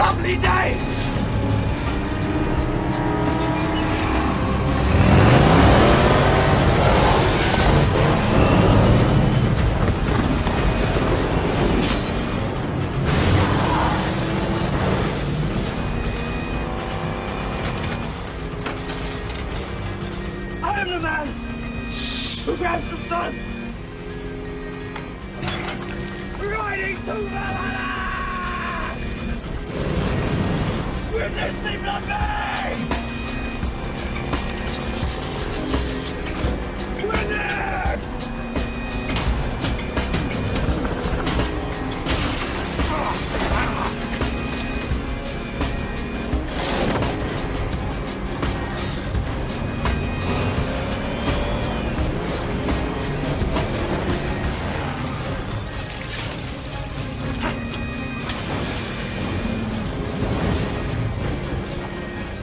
lovely day! I am the man who grabs the sun! Riding to Valhalla! Witness me bloody! Witness!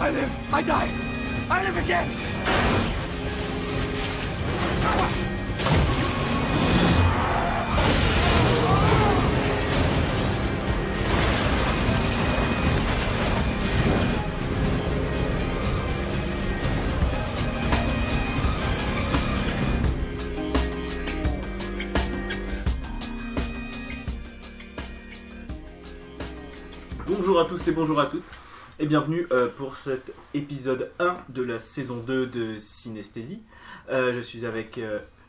I live, I die, I live again! Bonjour à tous et bonjour à toutes. Et bienvenue pour cet épisode 1 de la saison 2 de Synesthésie. Je suis avec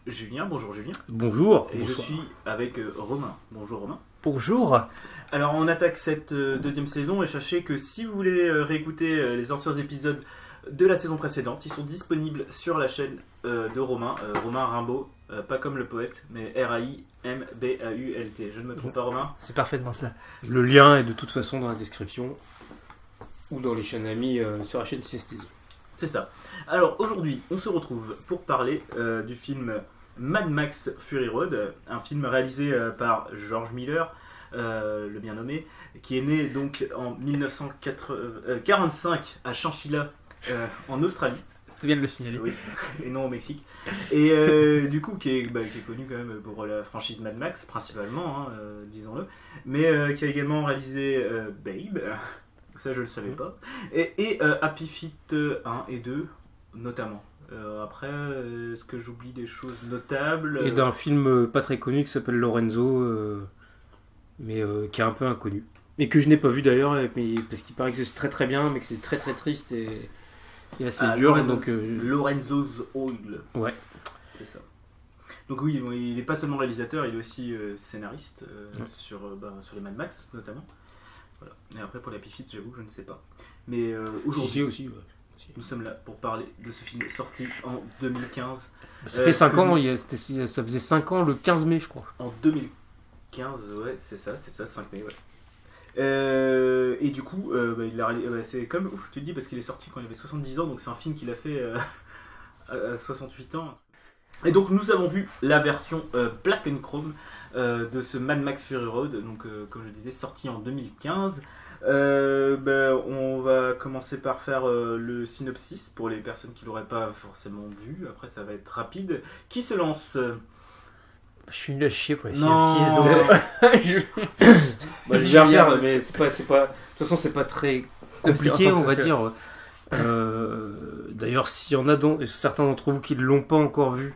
Julien. Bonjour Julien. Bonjour. Et Bonsoir. je suis avec Romain. Bonjour Romain. Bonjour. Alors on attaque cette deuxième saison et sachez que si vous voulez réécouter les anciens épisodes de la saison précédente, ils sont disponibles sur la chaîne de Romain, Romain Rimbaud, pas comme le poète, mais R-A-I-M-B-A-U-L-T. Je ne me trompe pas Romain? C'est parfaitement ça. Le lien est de toute façon dans la description ou dans les chaînes amies sur la chaîne Synesthésie. C'est ça. Alors aujourd'hui, on se retrouve pour parler du film Mad Max Fury Road, un film réalisé par George Miller, le bien nommé, qui est né donc en 1945 à Chinchilla, en Australie. C'était bien de le signaler. Oui, et non au Mexique. Et du coup, qui est connu quand même pour la franchise Mad Max, principalement, disons-le, mais qui a également réalisé Babe. Ça, je le savais pas. Et Happy Feet 1 et 2, notamment. Après, est-ce que j'oublie des choses notables? Et d'un film pas très connu qui s'appelle Lorenzo, mais qui est un peu inconnu. Et que je n'ai pas vu d'ailleurs, mais parce qu'il paraît que c'est très très bien, mais que c'est très très triste et assez dur. Lorenzo's Oil. Ouais. C'est ça. Donc oui, il n'est pas seulement réalisateur, il est aussi scénariste sur les Mad Max, notamment. Voilà. Et après pour la Pifite, j'avoue que je ne sais pas. Mais aujourd'hui, aussi, ouais. Nous sommes là pour parler de ce film sorti en 2015. Ça fait 5 ans, ça faisait 5 ans le 15 mai, je crois. En 2015, ouais, c'est ça, 5 mai, ouais. Et du coup, c'est comme ouf, tu te dis, parce qu'il est sorti quand il avait 70 ans, donc c'est un film qu'il a fait à 68 ans. Et donc nous avons vu la version Black and Chrome de ce Mad Max Fury Road, donc comme je disais, sorti en 2015. On va commencer par faire le synopsis pour les personnes qui l'auraient pas forcément vu. Après ça va être rapide. Qui se lance? Je suis nul à chier pour les Non. synopsis, donc... Je vais refaire, mais c'est pas... De toute façon, c'est pas très compliqué, on va dire. D'ailleurs, s'il y en a certains d'entre vous qui ne l'ont pas encore vu,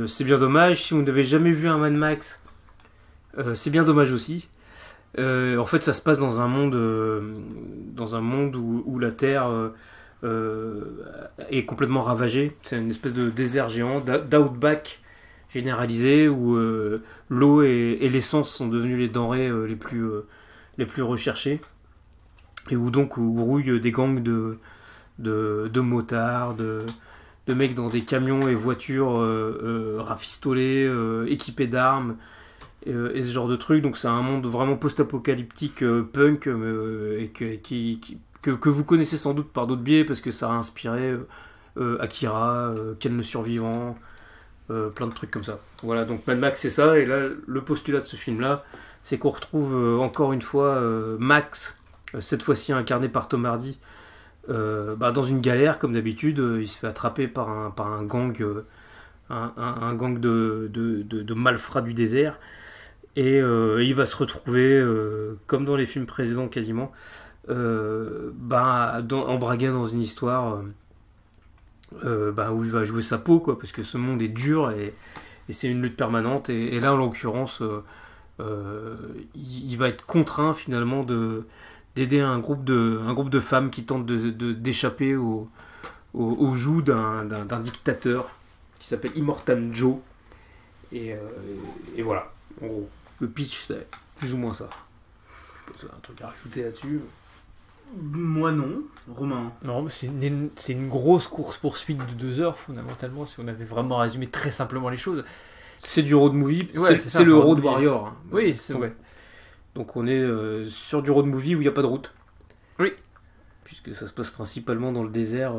c'est bien dommage. Si vous n'avez jamais vu un Mad Max, c'est bien dommage aussi. En fait, ça se passe dans un monde où la Terre est complètement ravagée. C'est une espèce de désert géant, d'outback généralisé, où l'eau et l'essence sont devenues les denrées les plus recherchées, et où rouillent des gangs de motards, de mecs dans des camions et voitures rafistolés, équipés d'armes, et ce genre de trucs. Donc c'est un monde vraiment post-apocalyptique, punk, et que vous connaissez sans doute par d'autres biais, parce que ça a inspiré Akira, Ken le Survivant, plein de trucs comme ça. Voilà, donc Mad Max c'est ça, et là le postulat de ce film là, c'est qu'on retrouve encore une fois Max, cette fois-ci incarné par Tom Hardy, dans une galère comme d'habitude. Il se fait attraper par un gang, un gang de malfrats du désert, Et il va se retrouver, comme dans les films précédents quasiment, embragué dans une histoire où il va jouer sa peau, quoi, parce que ce monde est dur et c'est une lutte permanente. Et là, en l'occurrence, il va être contraint finalement d'aider un groupe de femmes qui tentent d'échapper au joug d'un dictateur qui s'appelle Immortan Joe. Et voilà, en gros, le pitch c'est plus ou moins ça. Je sais pas si t'as un truc à rajouter là-dessus. Moi non, Romain. Non, mais c'est une grosse course-poursuite de 2 heures, fondamentalement, si on avait vraiment résumé très simplement les choses. C'est du road movie, Ouais, c'est ça, le un road road movie. warrior. Hein. Oui, c'est donc, vrai. donc on est sur du road movie où il n'y a pas de route. Oui. Puisque ça se passe principalement dans le désert.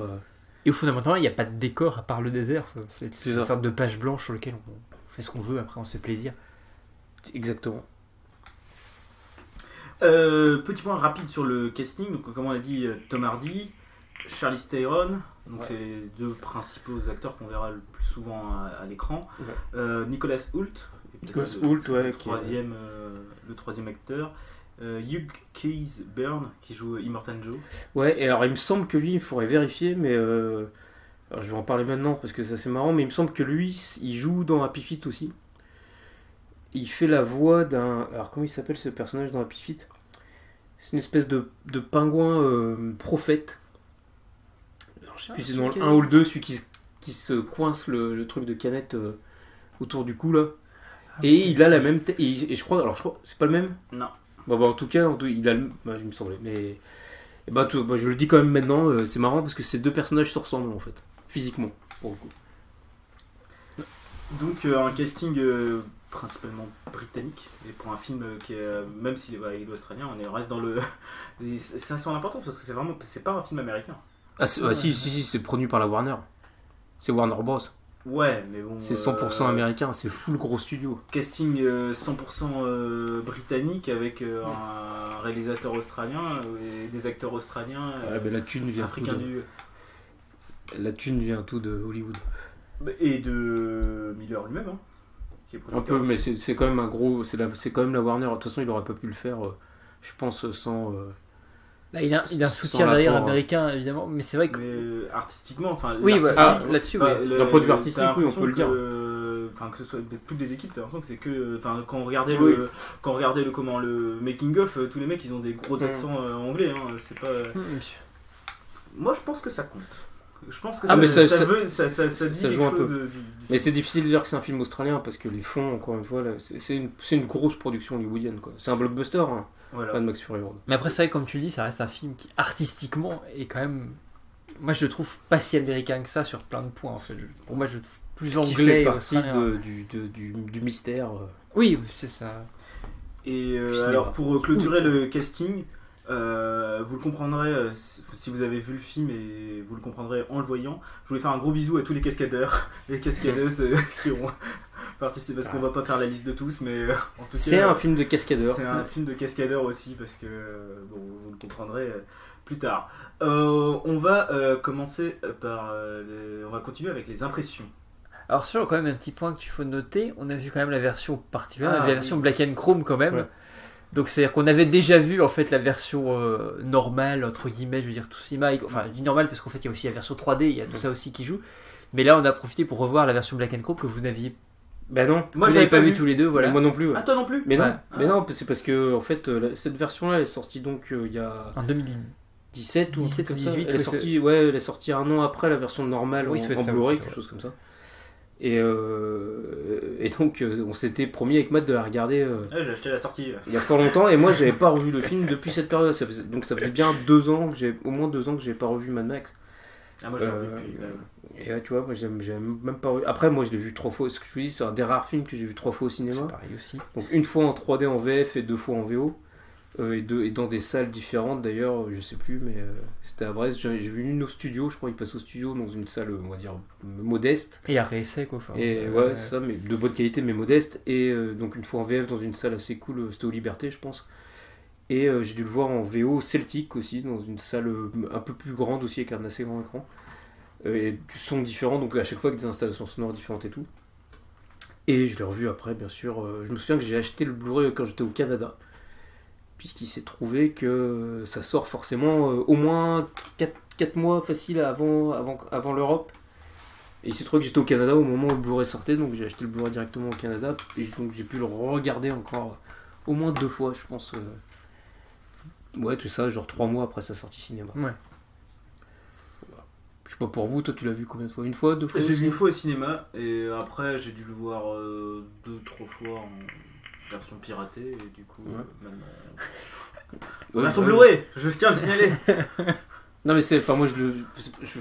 Et fondamentalement, il n'y a pas de décor à part le désert. C'est C'est une ça. sorte de page blanche sur laquelle on fait ce qu'on veut, après on se fait plaisir. Exactement. Petit point rapide sur le casting. Donc, comme on a dit, Tom Hardy, Charlize Theron, donc Ouais. c'est les 2 principaux acteurs qu'on verra le plus souvent à l'écran. Ouais. Nicolas Hoult, Nicolas le- Hoult, ouais, le qui est- troisième acteur. Hugh Keys Byrne qui joue Immortan Joe. Ouais, et alors il me semble que lui, il faudrait vérifier, mais alors, je vais en parler maintenant parce que ça c'est marrant, mais il me semble que lui, il joue dans Happy Feet aussi. Il fait la voix d'un. Alors comment il s'appelle ce personnage dans Happy Feet? C'est une espèce de pingouin prophète. Alors, je sais plus si c'est dans le 1 ou le 2, celui qui se coince le truc de canette autour du cou là. Et il a la même tête. Et je crois, c'est pas le même? Non. Bon, en tout cas, il a le. Bah, je me semblait. Mais. Je le dis quand même maintenant, c'est marrant parce que ces 2 personnages se ressemblent en fait. Physiquement, pour le coup. Donc un casting principalement britannique et pour un film qui est même s'il est australien, on reste dans le et ça semble important parce que c'est pas un film américain. Ah, si, c'est produit par la Warner. C'est Warner Bros. Ouais, mais bon. C'est 100% américain, c'est full gros studio. Casting 100% britannique avec un réalisateur australien et des acteurs australiens Ouais, mais la thune vient africains tout de Hollywood. et de Miller lui-même, hein, qui est Un producteur. peu, mais c'est quand même un gros. C'est quand même la Warner. De toute façon, il aurait pas pu le faire, je pense, sans. Là, il a un Sans soutien derrière l'apport, américain, évidemment, mais c'est vrai que. Mais artistiquement, enfin. Oui, l'artistique- là-dessus, Bah, oui. D'un point de vue artistique, t'as oui, on peut le dire. Enfin, que ce soit toutes les équipes, t'as l'impression que c'est que. Enfin, quand on regardait Oui. le making of, tous les mecs ils ont des gros accents anglais. Hein, c'est pas. Moi, je pense que ça compte. Je pense que Ah, mais ça dit joue quelque un peu. chose Mais c'est difficile de dire que c'est un film australien parce que les fonds, encore une fois, là, c'est une grosse production hollywoodienne, quoi. C'est un blockbuster, hein, Voilà. pas de Max Fury Road. Mais après, c'est vrai, comme tu le dis, ça reste un film qui, artistiquement, est quand même. Moi, je le trouve pas si américain que ça sur plein de points, en fait. Pour moi, je le trouve plus Qui anglais. fait et partie australien. du mystère. Oui, c'est ça. Et Cinéma. alors, pour clôturer le casting, vous le comprendrez si vous avez vu le film et vous le comprendrez en le voyant. Je voulais faire un gros bisou à tous les cascadeurs et cascadeuses qui ont participé parce qu'on va pas faire la liste de tous, mais en tout cas, C'est un film de cascadeur. c'est un film de cascadeurs aussi parce que bon, vous le comprendrez plus tard. On va commencer par, on va continuer avec les impressions. Alors, sur quand même un petit point qu'il faut noter, on a vu quand même la version particulière, on a vu Ah, la oui. version Black and Chrome quand même. Ouais. Donc, c'est-à-dire qu'on avait déjà vu en fait la version normale, entre guillemets, je veux dire tout cinéma. Enfin, je dis normale parce qu'en fait, il y a aussi la version 3D, il y a tout ça aussi qui joue. Mais là, on a profité pour revoir la version Black and Chrome que vous n'aviez Ben non. Moi, vous j'avais n'avez pas vu tous les deux, voilà. Moi non plus. Ouais. Ah, toi non plus. Mais non, Ouais. c'est parce que en fait, cette version-là, elle est sortie donc il y a En 2010. 17 ou 17 comme ou ça. 18, Elle est ouais, sortie, elle est sortie un an après la version normale Oui, ça doit en être ça, Blu-ray, ouais. quelque chose comme ça. Et donc, on s'était promis avec Matt de la regarder Ouais, j'ai acheté la sortie. il y a fort longtemps, et moi, j'avais pas revu le film depuis cette période. Donc, ça faisait bien 2 ans au moins 2 ans que j'avais pas revu Mad Max. Ah, moi, j'ai revu depuis. Et ouais, tu vois, moi, j'ai même pas revu. Après, moi, je l'ai vu 3 fois. Ce que je vous dis, c'est un des rares films que j'ai vu 3 fois au cinéma. C'est pareil aussi. Donc, une fois en 3D en VF et 2 fois en VO. Et dans des salles différentes d'ailleurs, je sais plus, mais c'était à Brest. J'ai vu une au studio, je crois qu'il passe au studio dans une salle, on va dire, modeste. Et à réessai, quoi. Enfin, Et ouais, c'est ça, mais de bonne qualité, mais modeste. Et donc une fois en VF dans une salle assez cool, c'était au Liberté, je pense. Et j'ai dû le voir en VO Celtic aussi, dans une salle un peu plus grande aussi, avec un assez grand écran. Et du son différent, donc à chaque fois avec des installations sonores différentes et tout. Et je l'ai revu après, bien sûr. Je me souviens que j'ai acheté le Blu-ray quand j'étais au Canada. Puisqu'il s'est trouvé que ça sort forcément au moins 4 mois facile avant l'Europe. Et il s'est trouvé que j'étais au Canada au moment où le Blu-ray sortait, donc j'ai acheté le Blu-ray directement au Canada. Et donc j'ai pu le regarder encore au moins 2 fois, je pense. Ouais, tout ça, genre 3 mois après sa sortie cinéma. Ouais. Je sais pas pour vous, toi tu l'as vu combien de fois? Une fois, 2 fois J'ai aussi vu une fois au cinéma et après j'ai dû le voir 2-3 fois en version piratée et du coup maintenant. Ouais, Version ouais. Blu-ray, je tiens à le signaler. Non mais c'est, enfin moi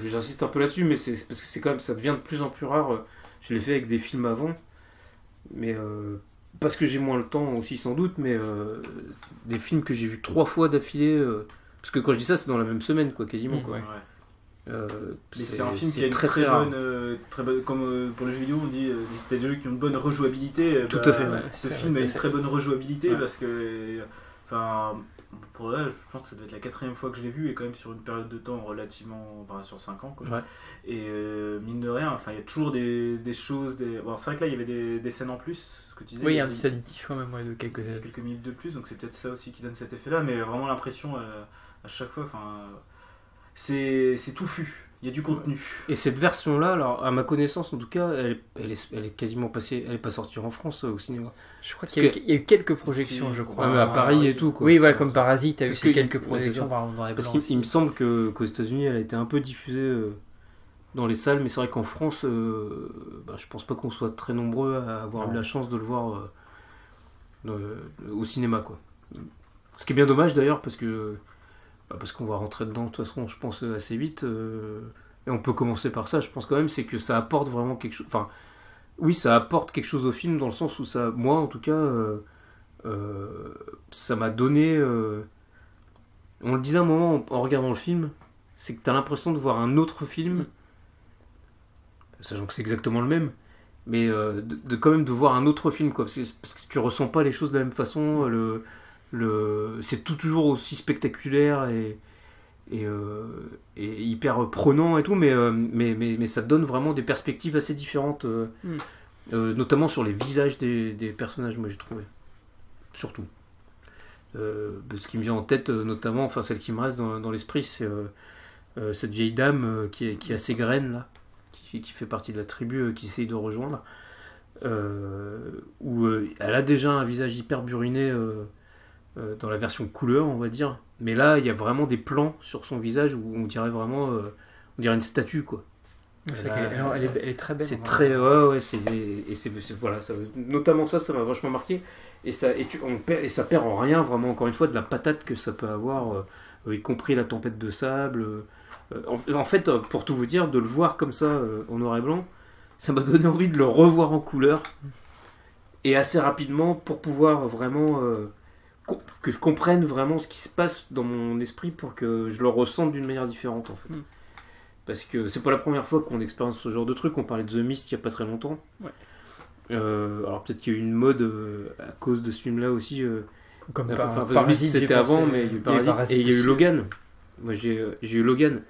j'insiste un peu là-dessus, mais c'est parce que c'est quand même, ça devient de plus en plus rare. Je l'ai fait avec des films avant, mais parce que j'ai moins le temps aussi sans doute, mais des films que j'ai vus 3 fois d'affilée, parce que quand je dis ça c'est dans la même semaine quoi, quasiment quoi. Ouais. Mais c'est un film qui a une très rare. bonne, comme pour le jeu vidéo on dit, des jeux qui ont une bonne rejouabilité. Tout à fait, ouais. Ce C'est film vrai, a une tout à très bonne rejouabilité Ouais. parce que, enfin, pour là, je pense que ça doit être la 4e fois que je l'ai vu et quand même sur une période de temps relativement, enfin sur 5 ans quoi. Ouais. Et mine de rien, enfin il y a toujours des choses, bon, c'est vrai que là il y avait des scènes en plus, ce que tu disais. Oui, il y a un des- petit additif quand même ouais, de quelques. quelques minutes de plus, donc c'est peut-être ça aussi qui donne cet effet-là, mais vraiment l'impression à chaque fois, enfin, c'est touffu, il y a du contenu. Et cette version-là, alors à ma connaissance en tout cas, elle est quasiment passée, elle est pas sortie en France au cinéma. Je crois Parce qu'il y a eu quelques projections, je crois. Ouais, mais à Paris et tout quoi. Oui, voilà, comme Parasite, t'as eu Parce ces que- quelques ouais, projections c'est par exemple, dans les Parce blancs qu'il me semble qu'aux États-Unis, elle a été un peu diffusée dans les salles, mais c'est vrai qu'en France, je pense pas qu'on soit très nombreux à avoir Non. eu la chance de le voir au cinéma, quoi. Ce qui est bien dommage d'ailleurs, parce qu'on va rentrer dedans de toute façon, je pense assez vite. Et on peut commencer par ça. Je pense quand même, c'est que ça apporte vraiment quelque chose. Enfin, oui, ça apporte quelque chose au film dans le sens où ça, moi en tout cas, ça m'a donné. On le disait un moment en regardant le film, c'est que t'as l'impression de voir un autre film, sachant que c'est exactement le même, mais quand même de voir un autre film, quoi, parce que tu ressens pas les choses de la même façon. C'est toujours aussi spectaculaire et hyper prenant et tout, mais ça te donne vraiment des perspectives assez différentes, notamment sur les visages des personnages, moi j'ai trouvé, surtout. Ce qui me vient en tête, notamment, enfin celle qui me reste dans l'esprit, c'est cette vieille dame qui a ses graines là, qui fait partie de la tribu qui essaye de rejoindre, où elle a déjà un visage hyper buriné dans la version couleur, on va dire, mais là il y a vraiment des plans sur son visage où on dirait vraiment, on dirait une statue quoi. C'est vrai qu'elle est très belle. C'est en très, vrai. ouais, voilà, notamment ça m'a vachement marqué. Et ça perd en rien, vraiment, encore une fois, de la patate que ça peut avoir, y compris la tempête de sable. En fait, pour tout vous dire, de le voir comme ça, en noir et blanc, ça m'a donné envie de le revoir en couleur. Et assez rapidement, pour pouvoir vraiment. Que je comprenne vraiment ce qui se passe dans mon esprit pour que je le ressente d'une manière différente, en fait. Parce que c'est pas la première fois qu'on expérience ce genre de truc. On parlait de The Mist il y a pas très longtemps. Ouais. Alors peut-être qu'il y a eu une mode à cause de ce film-là aussi. Comme Enfin, The Parasite, Mist j'ai c'était pensé. avant, mais il y a eu Parasite, et il y a eu aussi. Logan. Moi j'ai eu Logan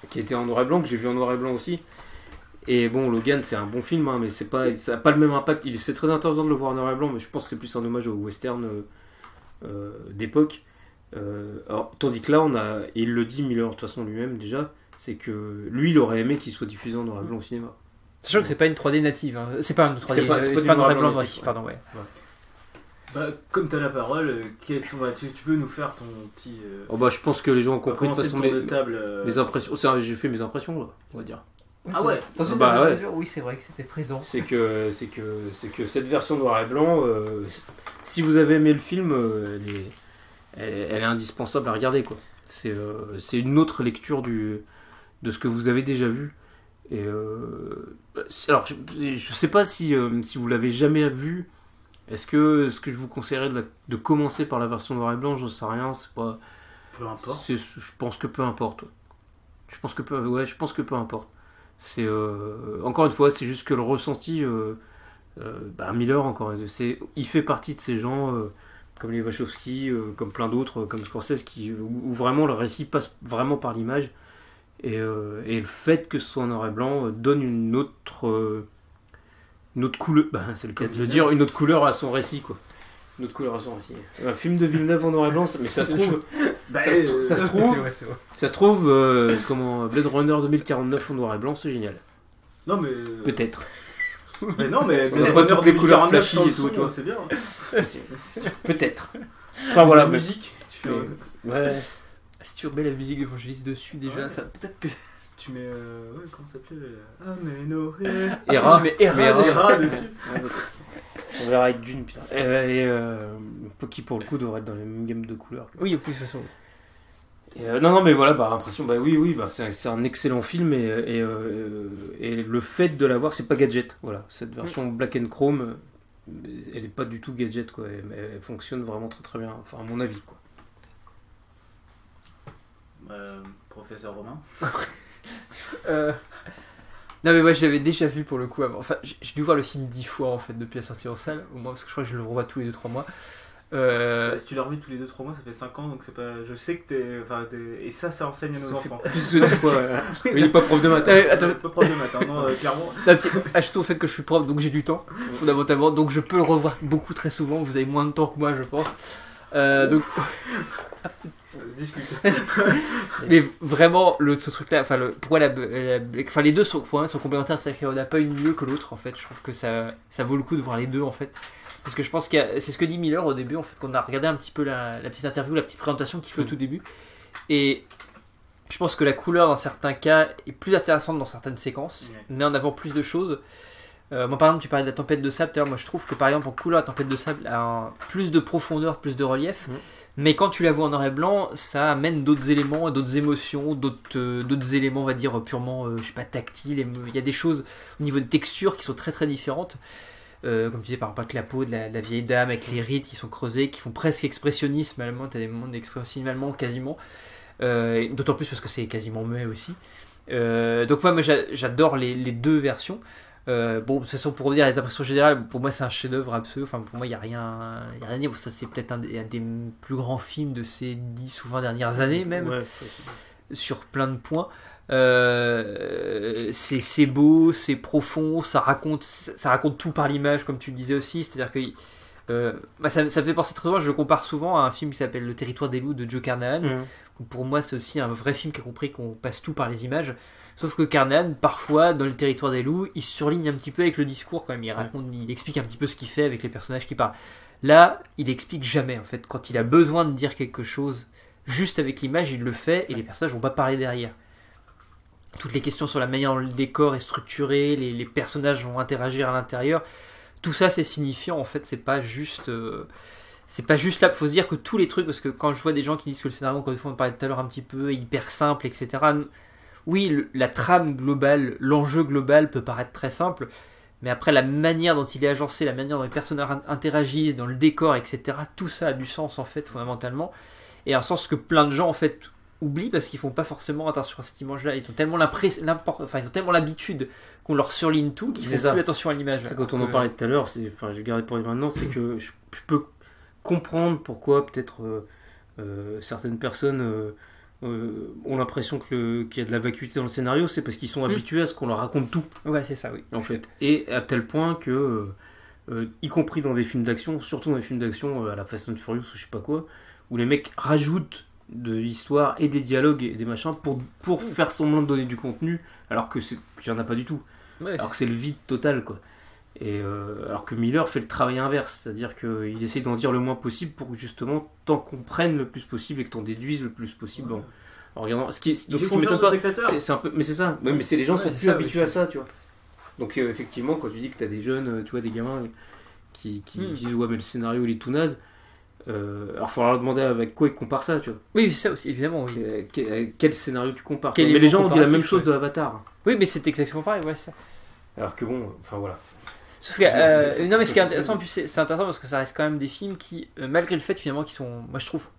qui était en noir et blanc, que j'ai vu en noir et blanc aussi. Et bon, Logan c'est un bon film, hein, mais ça a pas le même impact. C'est très intéressant de le voir en noir et blanc, mais je pense que c'est plus un hommage au western d'époque. Tandis que là, et il le dit Miller de toute façon lui-même déjà, c'est que lui il aurait aimé qu'il soit diffusé en noir et blanc au cinéma. Sachant que c'est pas une 3D native, hein. C'est pas une 3D, C'est pas du noir noir et et blanc blanc natif, natif, pardon, ouais. Bah, comme tu as la parole, tu peux nous faire ton petit. Je pense que les gens ont compris de toute façon tour de table. mes impressions. J'ai fait mes impressions là, on va dire. Ah ouais. Attention, Bah ça, ouais. oui, c'est vrai que c'était présent. C'est que cette version noir et blanc, si vous avez aimé le film, elle est indispensable à regarder quoi. C'est une autre lecture de ce que vous avez déjà vu. Et alors je sais pas si vous l'avez jamais vu. Est-ce que je vous conseillerais de commencer par la version noir et blanc? J'en sais rien. C'est pas. Peu importe. Je pense que peu importe. Je pense que peu importe. C'est encore une fois, c'est juste que le ressenti. Miller encore, il fait partie de ces gens comme les Wachowski, comme plein d'autres, comme Scorsese, où vraiment le récit passe vraiment par l'image. Et le fait que ce soit en noir et blanc donne une autre une autre couleur, c'est le cas de le dire, une autre couleur à son récit, quoi. Une autre couleur à son récit. Un film de Villeneuve en noir et blanc, mais ça se trouve, ça se trouve, Blade Runner 2049 en noir et blanc, c'est génial. Non, mais. Peut-être. Mais non, mais. On a pas toutes les couleurs flashy et tout, tout, tu vois. c'est bien. Peut-être. Enfin voilà, La mais... musique, tu fais. Ouais. Si tu remets la musique d'Evangelist dessus, déjà, Ouais. ça peut-être que. Tu mets. Ouais, comment ça s'appelait Aménoré. Era. Tu mets Era dessus. Era dessus. On verra avec Dune, putain. Et qui pour le coup devrait être dans les mêmes gammes de couleurs. Oui, de toute façon. Et, non, mais voilà, impression, oui, c'est un excellent film et le fait de l'avoir, c'est pas gadget. Voilà, cette version Black and Chrome, elle est pas du tout gadget, quoi. Elle fonctionne vraiment très très bien, enfin à mon avis, quoi. Professeur Romain. Non mais moi je l'avais déjà vu pour le coup avant. Enfin j'ai dû voir le film 10 fois en fait depuis la sortie en salle, au moins parce que je crois que je le revois tous les 2-3 mois. Si tu l'as revu tous les 2-3 mois, ça fait 5 ans, donc c'est pas. Je sais que et ça enseigne à nos enfants. Plus de 2 fois, ouais. Il est pas prof de maths. Attends. Pas prof de maths, hein, non, clairement. Ajoutons au fait que je suis prof donc j'ai du temps, fondamentalement, donc je peux le revoir beaucoup très souvent, vous avez moins de temps que moi je pense. Donc... Discute. Mais vraiment, ce truc-là, pourquoi les deux sont complémentaires, c'est-à-dire qu'on n'a pas une mieux que l'autre en fait. Je trouve que ça vaut le coup de voir les deux en fait. Parce que je pense c'est ce que dit Miller au début en fait, qu'on a regardé un petit peu la petite interview, la petite présentation qu'il fait au tout début. Et je pense que la couleur dans certains cas est plus intéressante dans certaines séquences, met en avant plus de choses. Moi par exemple, tu parlais de la tempête de sable, moi je trouve que par exemple en couleur, la tempête de sable a plus de profondeur, plus de relief. Mais quand tu la vois en noir et blanc, ça amène d'autres éléments, d'autres émotions, d'autres éléments, on va dire, purement, tactiles. Il y a des choses au niveau de texture qui sont très très différentes. Comme tu disais, par exemple, avec la peau de la vieille dame, avec les rides qui sont creusés, qui font presque expressionnisme allemand. Tu as des moments d'expressionnisme allemand quasiment. D'autant plus parce que c'est quasiment muet aussi. Donc moi j'adore les deux versions. De toute façon, pour revenir à les impressions générales, pour moi c'est un chef-d'œuvre absolu. Enfin, pour moi il n'y a rien à dire. Ça c'est peut-être un des plus grands films de ces 10 ou 20 dernières années même, sur plein de points. C'est beau, c'est profond, ça raconte tout par l'image comme tu le disais aussi. C'est-à-dire que ça me fait penser très souvent, je le compare souvent à un film qui s'appelle Le Territoire des loups de Joe Carnahan. Pour moi c'est aussi un vrai film qui a compris qu'on passe tout par les images. Sauf que Carnahan, parfois, dans Le Territoire des loups, il surligne un petit peu avec le discours quand même. Il explique un petit peu ce qu'il fait avec les personnages qui parlent. Là, il explique jamais, en fait. Quand il a besoin de dire quelque chose, juste avec l'image, il le fait et les personnages vont pas parler derrière. Toutes les questions sur la manière dont le décor est structuré, les personnages vont interagir à l'intérieur, tout ça, c'est signifiant, en fait. C'est pas juste là, faut se dire que tous les trucs, parce que quand je vois des gens qui disent que le scénario, encore une fois, on parlait tout à l'heure un petit peu, est hyper simple, etc., oui, la trame globale, l'enjeu global peut paraître très simple, mais après la manière dont il est agencé, la manière dont les personnages interagissent, dans le décor, etc., tout ça a du sens en fait, fondamentalement, et un sens que plein de gens en fait oublient parce qu'ils font pas forcément attention à cette image-là. Ils ont tellement l'habitude qu'on leur surligne tout qu'ils font plus attention à l'image. C'est quand on en parlait tout à l'heure, je vais garder pour maintenant, c'est que je peux comprendre pourquoi peut-être certaines personnes ont l'impression qu'il y a de la vacuité dans le scénario, c'est parce qu'ils sont habitués à ce qu'on leur raconte tout. Ouais, c'est ça, oui. En fait. Et à tel point que, y compris dans des films d'action, surtout dans des films d'action à la Fast and Furious ou je sais pas quoi, où les mecs rajoutent de l'histoire et des dialogues et des machins pour faire semblant de donner du contenu, alors qu'il n'y en a pas du tout. Ouais. Alors que c'est le vide total, quoi. Et alors que Miller fait le travail inverse, c'est-à-dire qu'il essaie d'en dire le moins possible pour que justement t'en comprennes le plus possible et que t'en déduises le plus possible en regardant. Donc ce qui m'étonne pas, c'est un peu, mais c'est ça. Ouais, mais les gens sont plus habitués à ça, tu vois. Donc effectivement, quand tu dis que t'as des jeunes, tu vois, des gamins qui disent ouais mais le scénario il est tout naze. Alors il faudra leur demander avec quoi ils comparent ça, tu vois. Oui, c'est ça aussi, évidemment. Oui. Quel scénario tu compares. Mais les gens ont dit la même chose de Avatar. Oui, mais c'est exactement pareil, ouais, ça. Alors que bon, enfin voilà. Sauf que, non mais ce qui est intéressant, c'est intéressant parce que ça reste quand même des films qui, malgré le fait finalement qu'ils sont, moi je trouve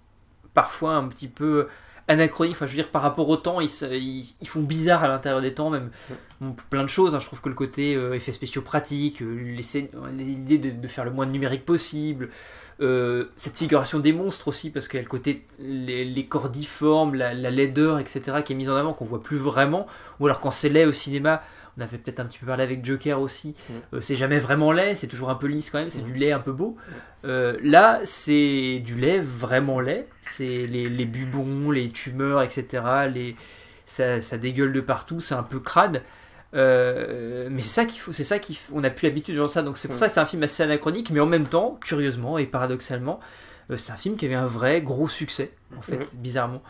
parfois un petit peu anachroniques, enfin je veux dire par rapport au temps, ils font bizarre à l'intérieur des temps même, plein de choses, hein. Je trouve que le côté effets spéciaux pratiques, l'idée de faire le moins de numérique possible, cette figuration des monstres aussi, parce qu'il y a le côté les corps difformes, la laideur, etc., qui est mise en avant, qu'on voit plus vraiment, ou alors quand c'est laid au cinéma, On avait peut-être un petit peu parlé avec Joker aussi. C'est jamais vraiment laid, c'est toujours un peu lisse quand même, c'est du lait un peu beau. Là, c'est du lait vraiment laid. C'est les bubons, les tumeurs, etc. Ça dégueule de partout, c'est un peu crade. Mais c'est ça qu'il faut, on n'a plus l'habitude de genre ça. Donc c'est pour ça que c'est un film assez anachronique, mais en même temps, curieusement et paradoxalement, c'est un film qui avait un vrai gros succès, en fait, bizarrement.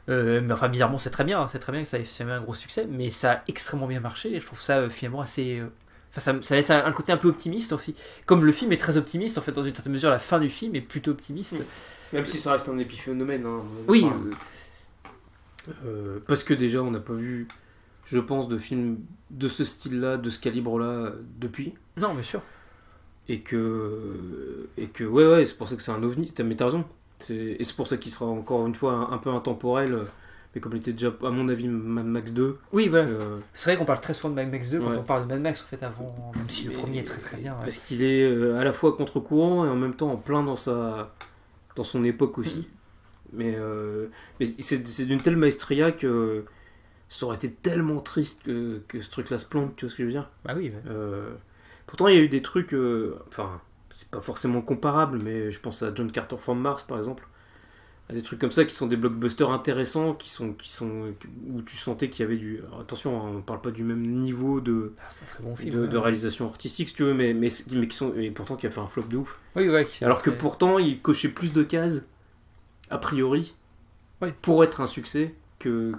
Mais enfin, bizarrement, c'est très bien que ça ait un gros succès, mais ça a extrêmement bien marché et je trouve ça finalement assez. Ça laisse un côté un peu optimiste aussi. Comme le film est très optimiste, en fait, dans une certaine mesure, la fin du film est plutôt optimiste. Même si ça reste un épiphénomène. Hein, oui. Parce que déjà, on n'a pas vu, je pense, de film de ce style-là, de ce calibre-là, depuis. Non, bien sûr. Et que ouais, c'est pour ça que c'est un ovni. Mais t'as raison. Et c'est pour ça qu'il sera encore une fois un peu intemporel. Mais comme il était déjà, à mon avis, Mad Max 2. Oui, voilà. C'est vrai qu'on parle très souvent de Mad Max 2 quand on parle de Mad Max, en fait, avant, même si le premier est très très bien. Ouais. Parce qu'il est à la fois contre-courant et en même temps en plein dans son époque aussi. Mais c'est d'une telle maestria que ça aurait été tellement triste que ce truc-là se plante, tu vois ce que je veux dire ? Bah oui. Ouais. Pourtant, il y a eu des trucs, enfin, c'est pas forcément comparable, mais je pense à John Carter from Mars, par exemple. À des trucs comme ça qui sont des blockbusters intéressants, qui sont où tu sentais qu'il y avait du... Alors, attention, on parle pas du même niveau c'est un très bon film, de réalisation artistique, si tu veux, mais qui sont... Et pourtant, qui a fait un flop de ouf. Oui, ouais. Alors que pourtant, il cochait plus de cases, a priori, pour être un succès que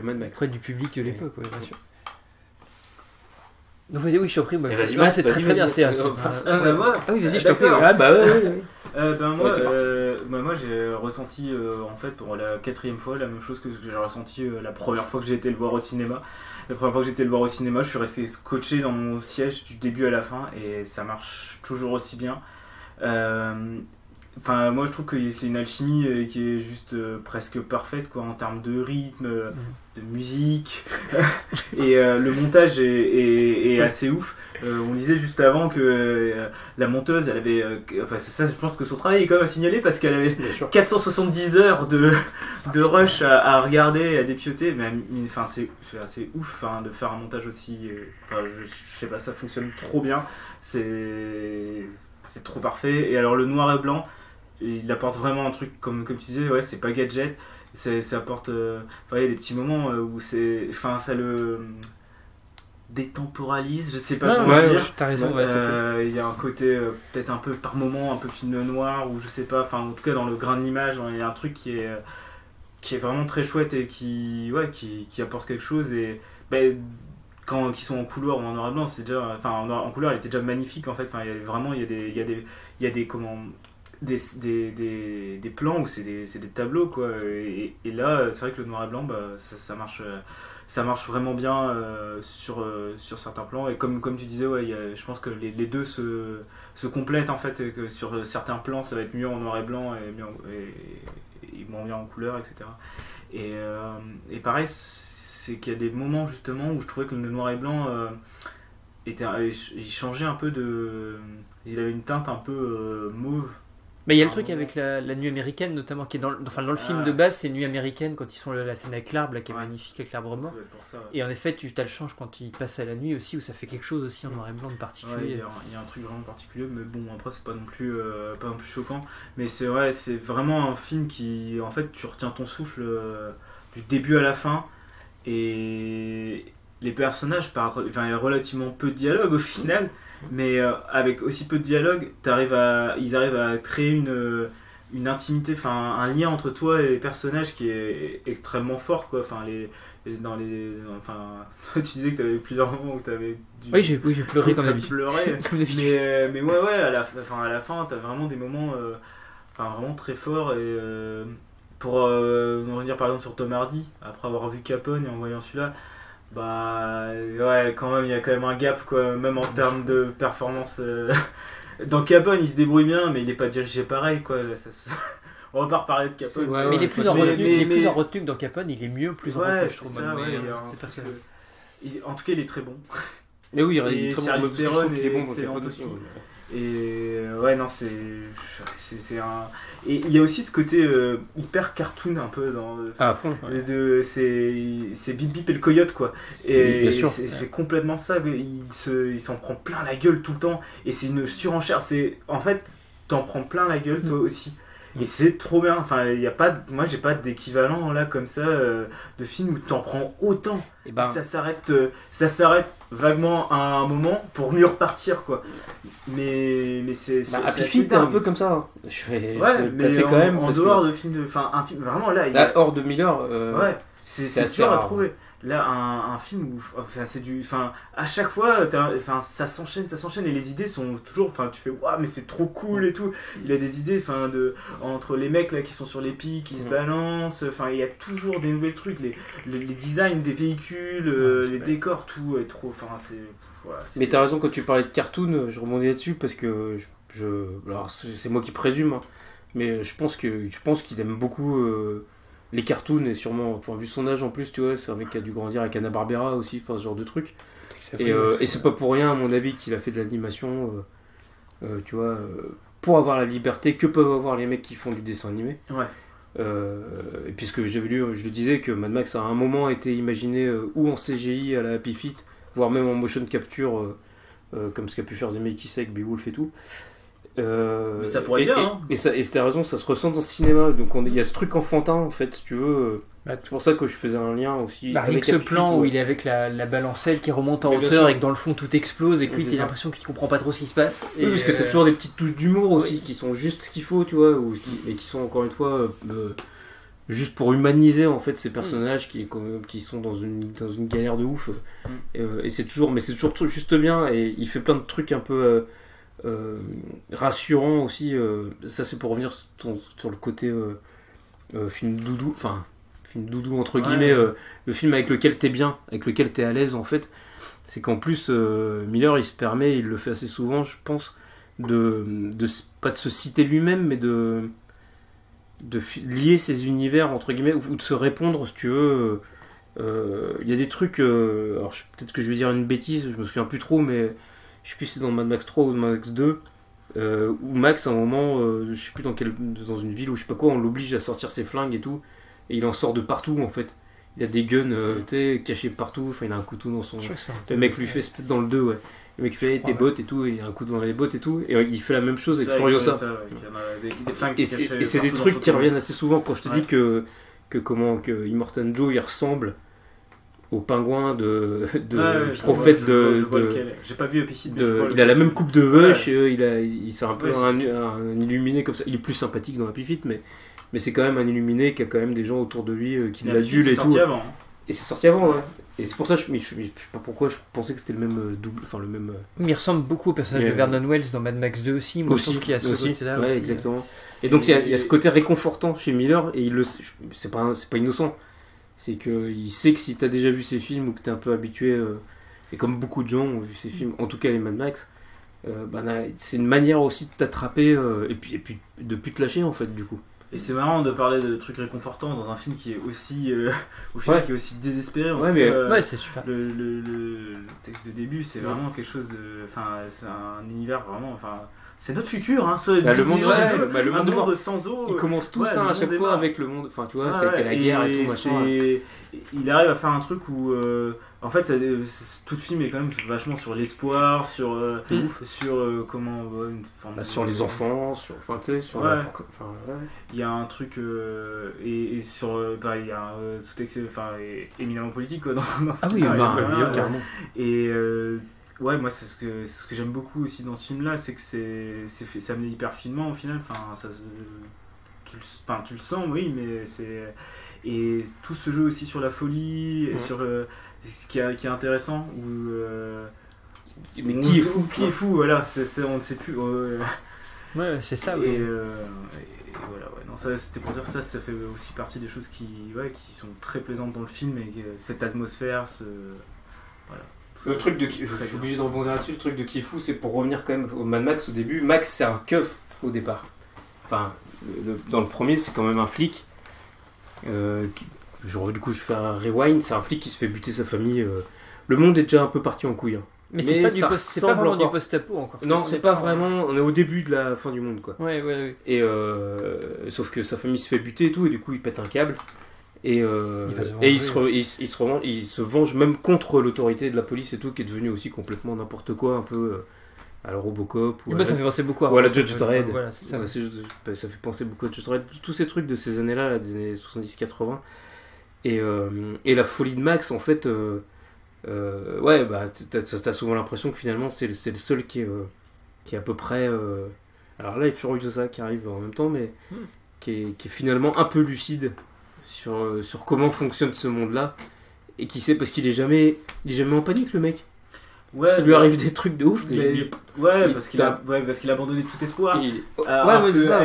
Mad Max. Auprès du public de l'époque, ouais, bien sûr. Donc vas-y, oui, je suis pris. Vas-y, c'est très bien. Ça va. Ah oui, vas-y, je t'en prie. Ah bah ouais. Moi j'ai ressenti en fait pour la 4e fois la même chose que j'ai ressenti la première fois que j'ai été le voir au cinéma. La première fois que j'étais le voir au cinéma, je suis resté scotché dans mon siège du début à la fin et ça marche toujours aussi bien. Enfin, moi je trouve que c'est une alchimie qui est juste presque parfaite quoi, en termes de rythme, de musique et le montage est assez ouf. On disait juste avant que la monteuse, elle avait, enfin ça je pense que son travail est quand même à signaler parce qu'elle avait 470 heures de rush à regarder, à dépioter, mais enfin c'est assez ouf de faire un montage aussi. Enfin, je sais pas, ça fonctionne trop bien, c'est trop parfait. Et alors le noir et blanc, il apporte vraiment un truc comme tu disais, ouais, c'est pas gadget, ça apporte il y a des petits moments où ça le détemporalise, je sais pas comment dire. T'as raison, il y a un côté peut-être un peu par moment un peu film noir ou je sais pas, enfin en tout cas dans le grain de l'image, il y a un truc qui est vraiment très chouette et qui apporte quelque chose. Et quand ils sont en couleur ou en noir et blanc, c'est déjà, enfin en couleur il était déjà magnifique en fait. Enfin il y a des plans où c'est des tableaux quoi, et là c'est vrai que le noir et blanc ça marche vraiment bien sur certains plans, et comme tu disais, je pense que les deux se complètent en fait, et que sur certains plans ça va être mieux en noir et blanc et moins bien en couleur, etc. Et pareil, c'est qu'il y a des moments justement où je trouvais que le noir et blanc il changeait un peu il avait une teinte un peu mauve. Mais il y a le truc avec la nuit américaine notamment qui est dans le film de base, c'est Nuit américaine quand ils sont la scène avec l'arbre là, qui est magnifique avec l'arbre mort. Et en effet tu as le change quand ils passent à la nuit aussi, où ça fait quelque chose aussi en noir et blanc de particulier. Il y a un truc vraiment particulier, mais bon après c'est pas non plus choquant. Mais c'est vrai, c'est vraiment un film qui en fait tu retiens ton souffle du début à la fin, et les personnages il y a relativement peu de dialogue au final. Mais avec aussi peu de dialogue, ils arrivent à créer une intimité, enfin un lien entre toi et les personnages qui est extrêmement fort quoi. Enfin tu disais que tu avais plusieurs moments où tu avais oui j'ai pleuré comme d'habitude. Mais à la fin tu as vraiment des moments vraiment très forts. Et pour revenir par exemple sur Tom Hardy, après avoir vu Capone et en voyant celui-là, quand même il y a quand même un gap quoi, même en termes de performance. Dans Capone il se débrouille bien, mais il est pas dirigé pareil quoi. On va pas reparler de Capone, mais il est plus en retenue que dans Capone, il est mieux plus en retenue, je trouve. En tout cas il est très bon. Mais oui, il est très bon. Charlize Theron est excellente aussi. Et ouais, non, c'est un. Et il y a aussi ce côté hyper cartoon un peu dans. Ah, à fond. Ouais. C'est Bip Bip et le coyote, quoi. Bien sûr. C'est complètement ça. Il s'en prend plein la gueule tout le temps. Et c'est une surenchère. En fait, t'en prends plein la gueule toi aussi. Et c'est trop bien. Enfin, y a pas, moi, j'ai pas d'équivalent là comme ça de film où t'en prends autant. Et ben, Ça s'arrête vaguement à un moment pour mieux repartir, quoi. Mais c'est Happy assez Feet est un dingue. peu comme ça. Hein. Je vais Mais passer quand même. en parce dehors que- de films enfin un film vraiment là, Là, hors de Miller, ouais, c'est c'est assez dur à rare. trouver. Là, un film où, enfin, à chaque fois, ça s'enchaîne et les idées sont toujours, enfin, tu fais, waouh, mais c'est trop cool et tout. Il a des idées, enfin, entre les mecs là qui sont sur les pics, qui se balancent, enfin, il y a toujours des nouvelles trucs, les designs des véhicules, les décors, tout est trop, enfin, voilà, Mais t'as raison, quand tu parlais de cartoon, je rebondis là-dessus parce que alors c'est moi qui présume, hein, mais je pense qu'il aime beaucoup les cartoons et sûrement, enfin, vu son âge en plus, tu vois, c'est un mec qui a dû grandir avec Hanna-Barbera aussi, enfin ce genre de truc. Et c'est pas pour rien, à mon avis, qu'il a fait de l'animation, tu vois, pour avoir la liberté que peuvent avoir les mecs qui font du dessin animé. Ouais. Et puisque j'avais lu, je le disais, que Mad Max a à un moment été imaginé ou en CGI à la Happy Feet, voire même en motion capture, comme ce qu'a pu faire Zemeckis avec Beowulf et tout. Mais ça pourrait être bien, hein. Et t'as raison, ça se ressent dans le cinéma. Donc il y a ce truc enfantin, en fait, si tu veux. C'est pour ça que je faisais un lien aussi. Rien avec que ce Happy plan Feet, où ouais. il est avec la balancelle qui remonte en Mais bien hauteur sûr. et que dans le fond tout explose et que Oui, lui c'est t'as ça. l'impression qu'il comprend pas trop ce qui se passe. Oui, parce que t'as toujours des petites touches d'humour aussi oui. qui sont juste ce qu'il faut, tu vois, et qui sont encore une fois juste pour humaniser en fait ces personnages qui sont dans une galère de ouf. Et c'est toujours juste bien, et il fait plein de trucs un peu rassurants aussi. Ça, c'est pour revenir sur le côté film doudou, enfin film doudou entre guillemets, le film avec lequel t'es bien, avec lequel t'es à l'aise en fait. C'est qu'en plus Miller il le fait assez souvent, je pense, pas de se citer lui-même, mais de lier ses univers entre guillemets, ou de se répondre, si tu veux. Il y a des trucs, alors peut-être que je vais dire une bêtise, je me souviens plus trop, mais je sais plus si c'est dans Mad Max 3 ou Mad Max 2, où Max à un moment, je sais plus dans une ville ou je sais pas quoi, on l'oblige à sortir ses flingues et tout, et il en sort de partout en fait. Il a des guns tu sais, cachés partout, enfin il a un couteau dans son... Le mec lui fait, c'est peut-être dans le 2, ouais. Le mec fait tes bottes et tout, et il a un couteau dans les bottes et tout, et il fait la même chose avec Furiosa. Et c'est des trucs qui reviennent assez souvent quand je te dis que Immortan Joe il ressemble au pingouin de prophète j'ai pas vu Happy il a la même coupe de vache, c'est un peu un illuminé comme ça. Il est plus sympathique dans Happy Feet, mais c'est quand même un illuminé qui a quand même des gens autour de lui qui l'adulent et tout. Et c'est sorti avant, ouais. Et c'est pour ça, je sais pas pourquoi, je pensais que c'était le même double, enfin le même. Mais il ressemble beaucoup au personnage de Vernon Wells dans Mad Max 2 aussi, moi je trouve qu'il y a ce côté-là ouais, aussi. exactement. Et donc il y a ce côté réconfortant chez Miller, et c'est pas innocent. C'est qu'il sait que si t'as déjà vu ses films ou que t'es un peu habitué, et comme beaucoup de gens ont vu ses films, en tout cas les Mad Max, c'est une manière aussi de t'attraper et puis de plus te lâcher en fait du coup. Et c'est marrant de parler de trucs réconfortants dans un film qui est aussi au final qui est aussi désespéré. Ouais, c'est super. Le texte de début, c'est vraiment quelque chose de, enfin, c'est un univers vraiment, enfin, c'est notre futur, hein. Le monde sans eau. Ils commencent tous à chaque fois avec le monde, enfin tu vois, ça a été la guerre et tout machin. Il arrive à faire un truc où en fait tout le film est quand même vachement sur l'espoir, sur comment sur les enfants, sur il y a un truc et sur il y a un sous-texte éminemment politique quoi, dans ce film carrément. Et ouais, moi c'est ce que j'aime beaucoup aussi dans ce film là, c'est que c'est amené hyper finement au final, enfin tu le sens, oui, mais c'est, et tout ce jeu aussi sur la folie et sur ce qui est intéressant, où mais qui est fou, voilà, on ne sait plus. Ouais, c'est ça. Et voilà, ouais, non, ça c'était pour dire ça fait aussi partie des choses qui sont très plaisantes dans le film, et cette atmosphère, voilà. Le truc je suis obligé de rebondir là-dessus, le truc de qui est fou, c'est pour revenir quand même au Mad Max au début. Max c'est un keuf au départ. Enfin, dans le premier c'est quand même un flic. Du coup je fais un rewind, c'est un flic qui se fait buter sa famille. Le monde est déjà un peu parti en couille. Hein. Mais c'est pas, c'est pas vraiment du encore. post-apo encore. Non, c'est pas vraiment. On est au début de la fin du monde, quoi. Ouais. Et sauf que sa famille se fait buter et tout, et du coup il pète un câble. Et va se et venger. il se venge même contre l'autorité de la police et tout, qui est devenue aussi complètement n'importe quoi, un peu à la Robocop. Ou Bah, ça me fait penser beaucoup à ou à la Judge Dredd. Voilà, c'est ça. Ouais, ça fait penser beaucoup à Judge Dredd. Tous ces trucs de ces années-là, là, des années 70-80. Et la folie de Max, en fait, ouais, bah, t'as souvent l'impression que finalement c'est le seul qui est à peu près. Alors là, il y a Furiosa qui arrive en même temps, mais qui est finalement un peu lucide sur comment fonctionne ce monde-là. Et qui sait, parce qu'il est jamais en panique, le mec. Ouais, Il lui arrive des trucs de ouf. Parce qu'il a abandonné tout espoir. Ouais, c'est ça.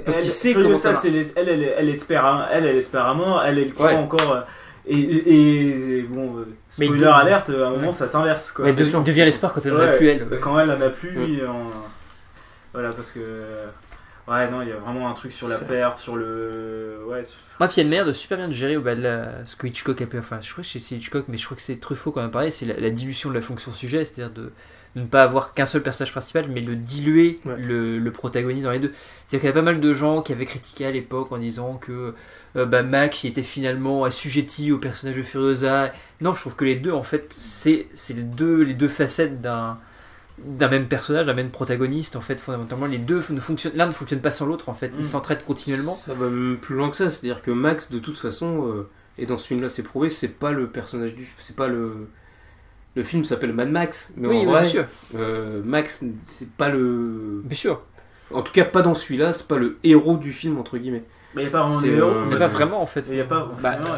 Parce qu'il sait comment ça marche. Elle espère à mort, elle croit encore. Et bon, Mais spoiler alerte, à un moment ça s'inverse, quoi. Mais il devient l'espoir quand elle en a plus, elle. Quand elle en a plus, voilà, parce que. Ouais, non, il y a vraiment un truc sur la perte, sur le. Ouais. Moi, puis il y a une manière de super bien de gérer ce que Hitchcock a pu. Enfin, je crois que c'est Hitchcock, mais je crois que c'est Truffaut quand même pareil, c'est la dilution de la fonction sujet, c'est-à-dire de ne pas avoir qu'un seul personnage principal, mais de diluer le protagoniste dans les deux. C'est-à-dire qu'il y a pas mal de gens qui avaient critiqué à l'époque en disant que Max il était finalement assujetti au personnage de Furiosa. Non, je trouve que les deux, en fait, c'est les deux facettes d'un même personnage, d'un même protagoniste. En fait, fondamentalement, les deux l'un ne fonctionne pas sans l'autre, en fait. Ils s'entraident continuellement. Ça va même plus loin que ça, c'est-à-dire que Max, de toute façon, et dans ce film-là, c'est prouvé, c'est pas le personnage c'est pas le film s'appelle Mad Max, mais en vrai, bien sûr. Max, c'est pas le. Bien sûr. En tout cas, pas dans celui-là, c'est pas le héros du film, entre guillemets. Mais il n'y a pas vraiment de C'est, héros. Il n'y a pas vraiment, en fait. Il y a pas.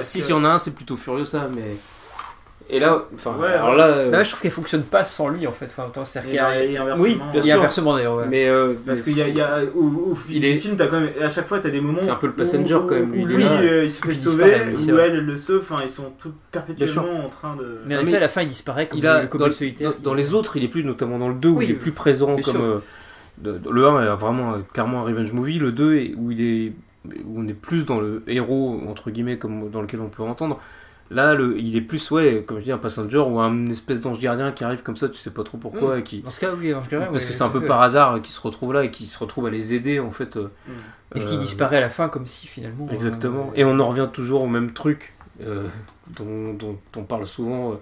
Si y en a un, c'est plutôt Furiosa, mais. Et là, enfin, Ouais, alors là. Là, je trouve qu'elle fonctionne pas sans lui, en fait. Enfin, autant, c'est Et inversement. Oui, bien et sûr. inversement d'ailleurs. Ouais. Mais. Parce qu'il y a au fil du film, t'as quand même à chaque fois t'as des moments. C'est un peu le passenger quand même, lui. Où Il est lui, là. il se fait Il sauver, disparaît, oui, c'est où vrai. elle le sauve. Enfin, ils sont tous perpétuellement en train de. Mais en effet, à la fin, il disparaît comme le cowboy solitaire. Dans les autres, il est plus, notamment dans le 2, où Oui, il est plus présent, bien comme. Le 1 est vraiment clairement un revenge movie, le 2 où on est plus dans le héros, entre guillemets, comme dans lequel on peut entendre. Là, il est plus, comme je dis, un passenger ou un espèce d'ange gardien qui arrive comme ça, tu sais pas trop pourquoi. Et qui... Dans ce cas, oui, ange gardien. Parce que c'est un peu par hasard qui se retrouve là et qui se retrouve à les aider, en fait. Et qui disparaît à la fin, comme si finalement. Exactement. Et on en revient toujours au même truc dont on parle souvent.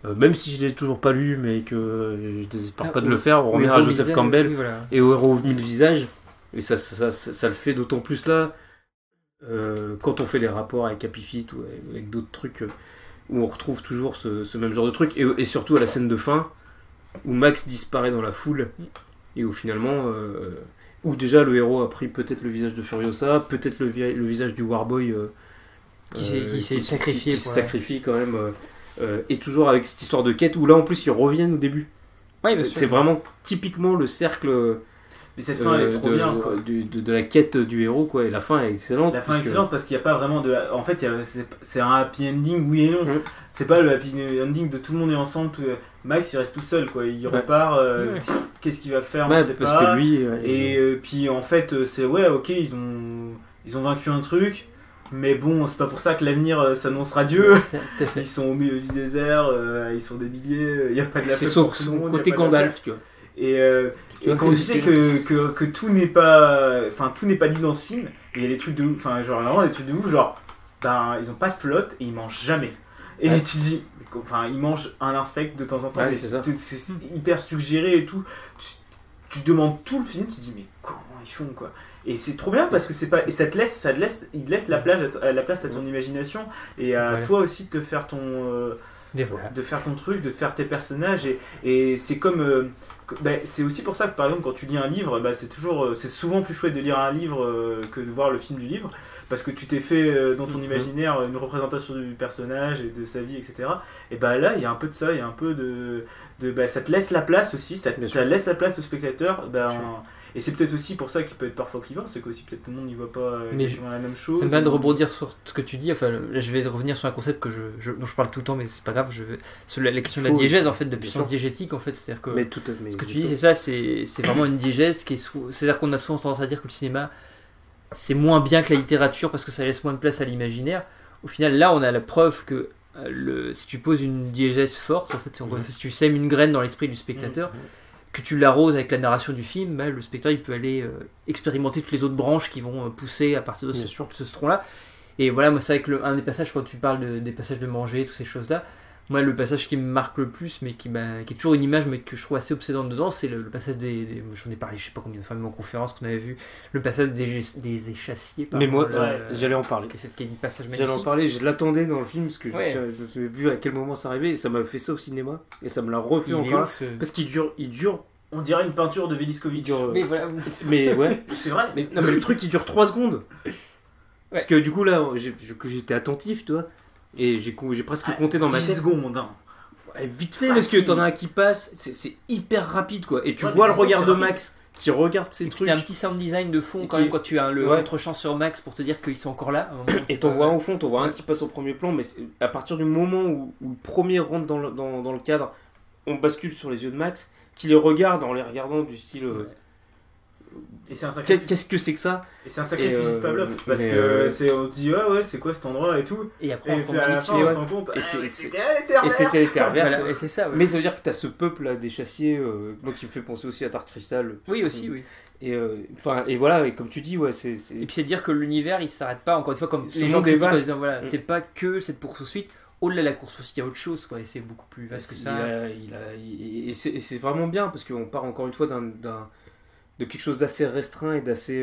Même si je l'ai toujours pas lu, mais que je désespère pas de le faire, on revient à Joseph Campbell et au héros aux 1000 visages. Et ça le fait d'autant plus là. Quand on fait les rapports avec Happy Feet ou avec d'autres trucs où on retrouve toujours ce même genre de truc et surtout à la scène de fin où Max disparaît dans la foule et où finalement où déjà le héros a pris peut-être le visage de Furiosa, peut-être le visage du Warboy qui s'est sacrifié qui se sacrifie quand même et toujours avec cette histoire de quête où là en plus ils reviennent au début. C'est vraiment typiquement le cercle. Mais cette fin elle est trop bien, quoi. De la quête du héros, quoi. Et la fin est excellente. La fin est excellente parce qu'il n'y a pas vraiment de. En fait, c'est un happy ending, oui et non. C'est pas le happy ending de tout le monde est ensemble. Max il reste tout seul, quoi. Il repart. Qu'est-ce qu'il va faire, on sait parce pas. Que lui, et puis en fait, c'est ok, ils ont vaincu un truc. Mais bon, c'est pas pour ça que l'avenir s'annonce radieux. Ils sont au milieu du désert, ils sont des milliers, il n'y a pas de la place pour tout le monde. Côté Gandalf, tu vois. Et quand on disait que tout n'est pas dit dans ce film, il y a des trucs de ouf, enfin genre vraiment des trucs de ouf, genre ils ont pas de flotte et ils mangent jamais. Et tu dis, ils mangent un insecte de temps en temps, mais c'est hyper suggéré et tout. Tu demandes tout le film, tu te dis mais comment ils font, quoi. Et c'est trop bien parce que c'est pas, et il laisse la place à ton imagination et à toi aussi de te faire de faire ton truc, de te faire tes personnages et c'est comme c'est aussi pour ça que par exemple quand tu lis un livre, c'est souvent plus chouette de lire un livre que de voir le film du livre, parce que tu t'es fait dans ton imaginaire une représentation du personnage et de sa vie, etc. Et là il y a un peu de ça, il y a un peu de ça te laisse la place aussi, ça laisse la place au spectateur. Et c'est peut-être aussi pour ça qu'il peut être parfois clivant, c'est qu'aussi peut-être tout le monde n'y voit pas la même chose. Ça me va de rebondir sur ce que tu dis. Enfin, là, je vais revenir sur un concept dont je parle tout le temps, mais c'est pas grave. Sur la question de la diégèse, en fait, de puissance diégétique, en fait, c'est-à-dire que ce que tu dis, c'est ça, c'est vraiment une diégèse c'est-à-dire qu'on a souvent tendance à dire que le cinéma c'est moins bien que la littérature parce que ça laisse moins de place à l'imaginaire. Au final, là, on a la preuve que si tu poses une diégèse forte, en fait, si tu sèmes une graine dans l'esprit du spectateur, que tu l'arroses avec la narration du film, bah, le spectateur il peut aller expérimenter toutes les autres branches qui vont pousser à partir de ce tronc-là. Et voilà, moi c'est vrai que un des passages, quand tu parles des passages de manger, toutes ces choses-là, moi le passage qui me marque le plus, mais qui est toujours une image, mais que je trouve assez obsédante dedans, c'est le passage j'en ai parlé je sais pas combien de fois même en conférence qu'on avait vu, le passage des échassiers. Mais moi, j'allais en parler. Qui est un passage magnifique. J'allais en parler, je l'attendais dans le film, parce que je me suis vu à quel moment ça arrivait, et ça m'a fait ça au cinéma, et ça me l'a refait encore là, parce qu'il dure. On dirait une peinture de Veliskovitch. Mais voilà. Mais ouais. C'est vrai. Mais le truc il dure 3 secondes. Parce que du coup là, j'étais attentif, tu vois. Et j'ai presque compté dans ma tête. 10 secondes. Hein. Ouais, vite fait, parce que t'en as un qui passe, c'est hyper rapide quoi. Et tu vois le regard de Max qui regarde ces trucs. Il y a un petit sound design de fond quand même, quand tu as le contre-champ sur Max pour te dire qu'ils sont encore là. Et t'en vois un au fond, t'en vois un qui passe au premier plan, mais à partir du moment où le premier rentre dans le cadre, on bascule sur les yeux de Max, qui les regarde en les regardant du style. Et c'est un sacrifice. Qu'est-ce que c'est que ça? Et c'est un sacrifice de Pavlov. Parce que on te dit, ouais, c'est quoi cet endroit et tout. Et après, on se rend compte. Et c'était les terres vertes. Voilà, et c'est ça. Ouais. Mais ça veut dire que t'as ce peuple là des chassiers, moi qui me fait penser aussi à Dark Crystal. Oui, aussi, oui. Et voilà, et comme tu dis, ouais, c'est. Et puis c'est dire que l'univers il s'arrête pas, encore une fois, comme Ce les gens monde est critiquent en vaste. disant, voilà, c'est pas que cette poursuite. Au-delà de la course-poursuite, il y a autre chose, quoi, et c'est beaucoup plus vaste que ça. Et c'est vraiment bien, parce qu'on part encore une fois de quelque chose d'assez restreint et d'assez.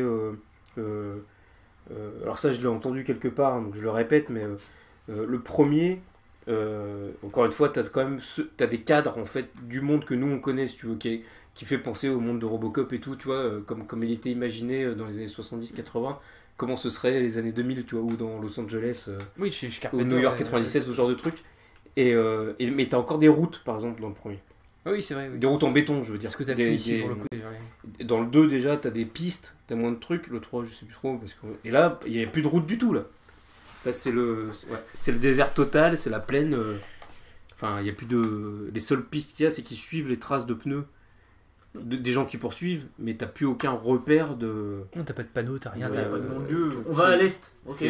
Alors, ça, je l'ai entendu quelque part, hein, donc je le répète, mais le premier, encore une fois, t'as des cadres en fait du monde que nous on connaît, si tu veux, qui fait penser au monde de Robocop et tout, tu vois, comme il était imaginé dans les années 70-80. Comment ce serait les années 2000, tu vois, ou dans Los Angeles, oui, chez ou New York 97, ce genre de truc. Mais t'as encore des routes, par exemple, dans le premier. Oui, c'est vrai. Oui. Des routes en béton, je veux dire. Ce que t'as vu ici, pour le coup, déjà. Dans le 2, déjà, t'as des pistes, t'as moins de trucs. Le 3, je sais plus trop. Et là, il n'y avait plus de route du tout, là. Là, c'est le désert total, c'est la plaine. Enfin, il n'y a plus de... Les seules pistes qu'il y a, c'est qu'ils suivent les traces de pneus des gens qui poursuivent, mais t'as plus aucun repère de. Non, t'as pas de panneau, t'as rien. Mon Dieu, on va à l'est. Ok.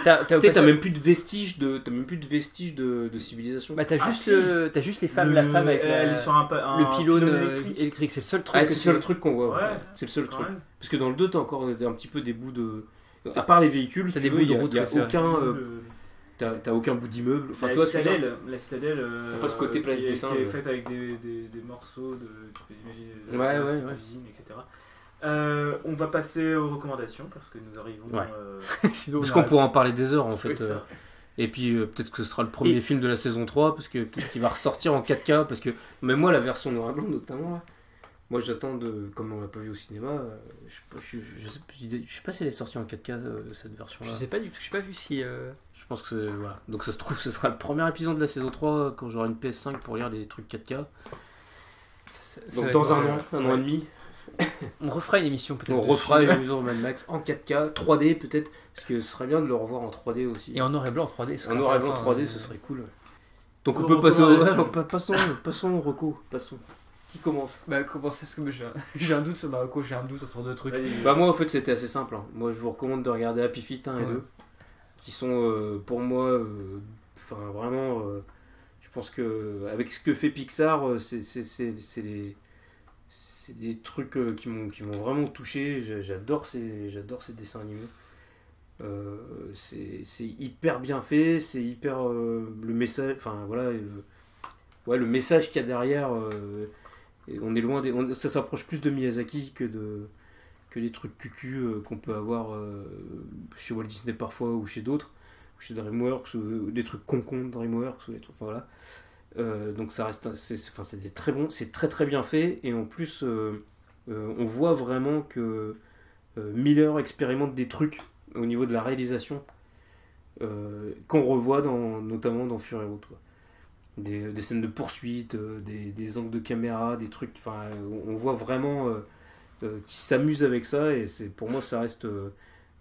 T'as même plus de vestiges de civilisation. Bah t'as juste les femmes, la femme avec le pylône électrique. C'est le seul truc. C'est le seul truc qu'on voit. Ouais. C'est le seul truc. Parce que dans le 2, t'as encore un petit peu des bouts de. À part les véhicules, t'as des bouts de route. Il y a aucun. T'as aucun bout d'immeuble. Enfin, la citadelle, t'as pas ce côté plein de dessins. Qui est faite avec des morceaux de cuisine, etc. On va passer aux recommandations parce que nous arrivons. Sinon, parce qu'on pourra en parler des heures en fait. Et puis peut-être que ce sera le premier film de la saison 3 parce que peut-être qu'il va ressortir en 4K parce que même moi la version noir et blanc notamment là, moi j'attends comme on l'a pas vu au cinéma, je sais pas si elle est sortie en 4K cette version là. Je sais pas du tout, je sais pas vu si je pense que voilà. Donc ça se trouve ce sera le premier épisode de la saison 3 quand j'aurai une PS5 pour lire les trucs 4K. Donc dans un an et demi. On refera une émission peut-être. On refera une émission de Mad Max en 4K, 3D peut-être, parce que ce serait bien de le revoir en 3D aussi. Et en noir et blanc en 3D. En noir et blanc 3D, ce serait cool. Donc on peut passer au reco. Passons. Qui commence? Bah commencez parce que j'ai un doute sur ma reco, j'ai un doute autour de trucs. Bah moi en fait c'était assez simple. Hein. Moi je vous recommande de regarder Happy Feet 1 et 2, qui sont pour moi, enfin vraiment, je pense que avec ce que fait Pixar, c'est des trucs qui m'ont vraiment touché. J'adore ces dessins animés. C'est hyper bien fait, c'est hyper le message, enfin voilà, le message qu'il y a derrière. On est loin ça s'approche plus de Miyazaki que des trucs cucu qu'on peut avoir chez Walt Disney parfois ou chez d'autres, ou chez DreamWorks, ou des trucs con de DreamWorks ou des trucs, enfin, voilà. Donc ça reste, c'est très bon, c'est très très bien fait, et en plus on voit vraiment que Miller expérimente des trucs au niveau de la réalisation qu'on revoit notamment dans Fury Road, quoi. Des scènes de poursuite, des angles de caméra, des trucs, enfin on voit vraiment qu'ils s'amusent avec ça, et pour moi ça reste